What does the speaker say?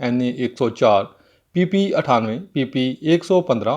NA 104، PP 98، PP 115